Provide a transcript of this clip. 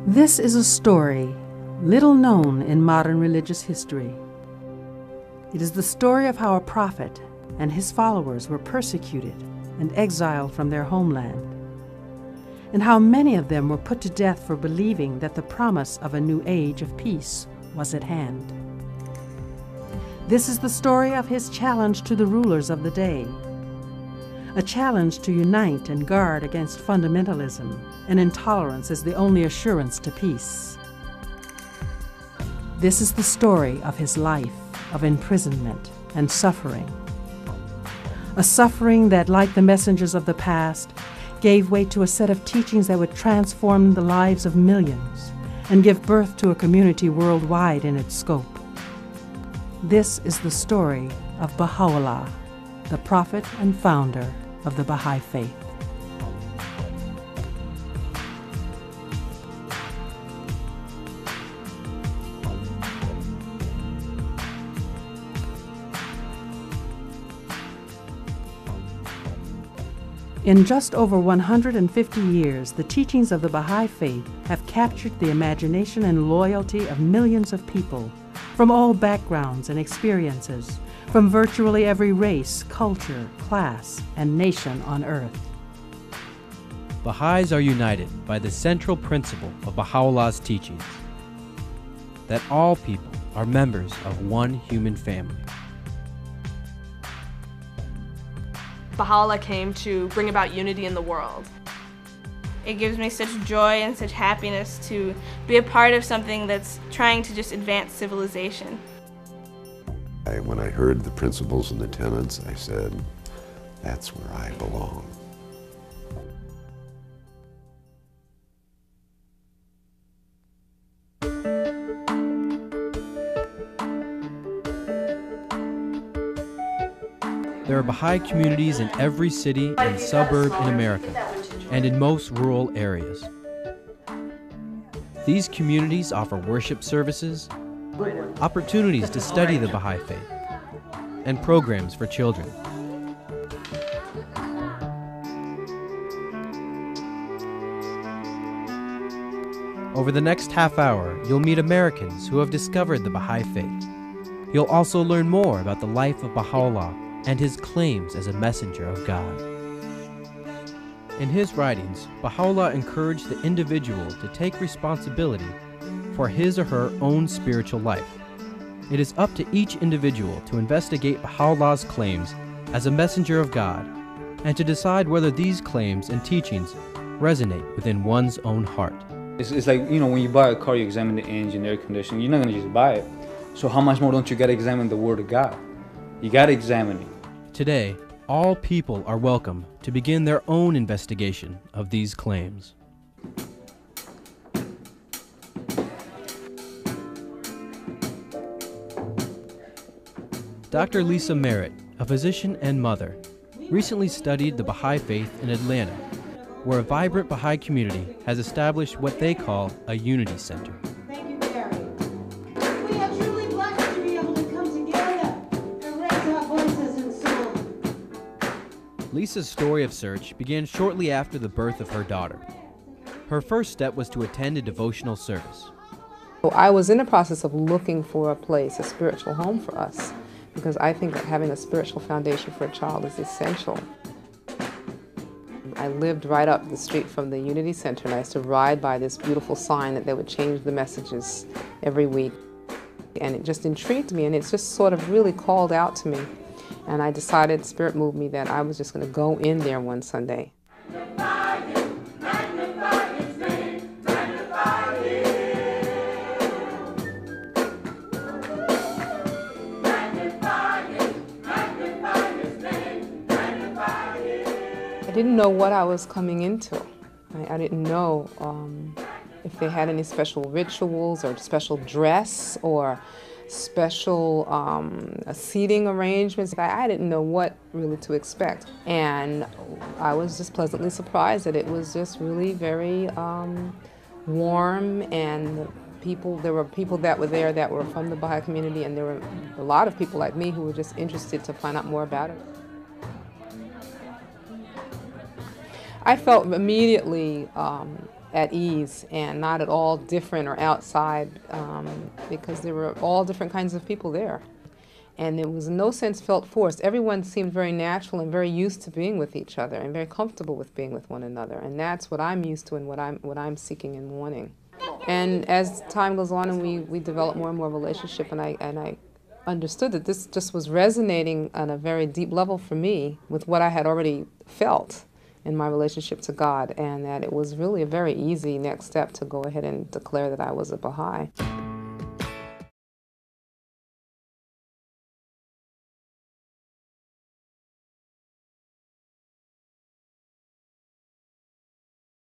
This is a story little known in modern religious history. It is the story of how a prophet and his followers were persecuted and exiled from their homeland, and how many of them were put to death for believing that the promise of a new age of peace was at hand. This is the story of his challenge to the rulers of the day, a challenge to unite and guard against fundamentalism and intolerance as the only assurance to peace. This is the story of his life of imprisonment and suffering, a suffering that, like the messengers of the past, gave way to a set of teachings that would transform the lives of millions and give birth to a community worldwide in its scope. This is the story of Baha'u'llah, the prophet and founder of the Baha'i faith. In just over 150 years, the teachings of the Baha'i faith have captured the imagination and loyalty of millions of people from all backgrounds and experiences, from virtually every race, culture, class, and nation on earth. Baha'is are united by the central principle of Baha'u'llah's teachings, that all people are members of one human family. Baha'u'llah came to bring about unity in the world. It gives me such joy and such happiness to be a part of something that's trying to just advance civilization. When I heard the principles and the tenets, I said, that's where I belong. There are Baha'i communities in every city and suburb in America, and in most rural areas. These communities offer worship services, opportunities to study the Baha'i faith, and programs for children. Over the next half hour, you'll meet Americans who have discovered the Baha'i faith. You'll also learn more about the life of Baha'u'llah and his claims as a messenger of God. In his writings, Baha'u'llah encouraged the individual to take responsibility for his or her own spiritual life. It is up to each individual to investigate Baha'u'llah's claims as a messenger of God and to decide whether these claims and teachings resonate within one's own heart. It's like, you know, when you buy a car, you examine the engine, air conditioning. You're not going to just buy it. So how much more don't you got to examine the Word of God? You got to examine it. Today, all people are welcome to begin their own investigation of these claims. Dr. Lisa Merritt, a physician and mother, recently studied the Baha'i faith in Atlanta, where a vibrant Baha'i community has established what they call a unity center. Thank you, Gary. We are truly blessed to be able to come together and raise our voices in song. Lisa's story of search began shortly after the birth of her daughter. Her first step was to attend a devotional service. I was in the process of looking for a place, a spiritual home for us, because I think that having a spiritual foundation for a child is essential. I lived right up the street from the Unity Center, and I used to ride by this beautiful sign that they would change the messages every week. And it just intrigued me, and it just sort of really called out to me. And I decided, Spirit moved me, that I was just going to go in there one Sunday. I didn't know what I was coming into. I didn't know if they had any special rituals or special dress or special seating arrangements. I didn't know what really to expect. And I was just pleasantly surprised that it was just really very warm, and there were people that were there that were from the Baha'i community, and there were a lot of people like me who were just interested to find out more about it. I felt immediately at ease and not at all different or outside, because there were all different kinds of people there. And it was in no sense felt forced. Everyone seemed very natural and very used to being with each other and very comfortable with being with one another. And that's what I'm used to and what I'm seeking and wanting. And as time goes on and we develop more and more relationship, and I understood that this just was resonating on a very deep level for me with what I had already felt in my relationship to God, and that it was really a very easy next step to go ahead and declare that I was a Baha'i.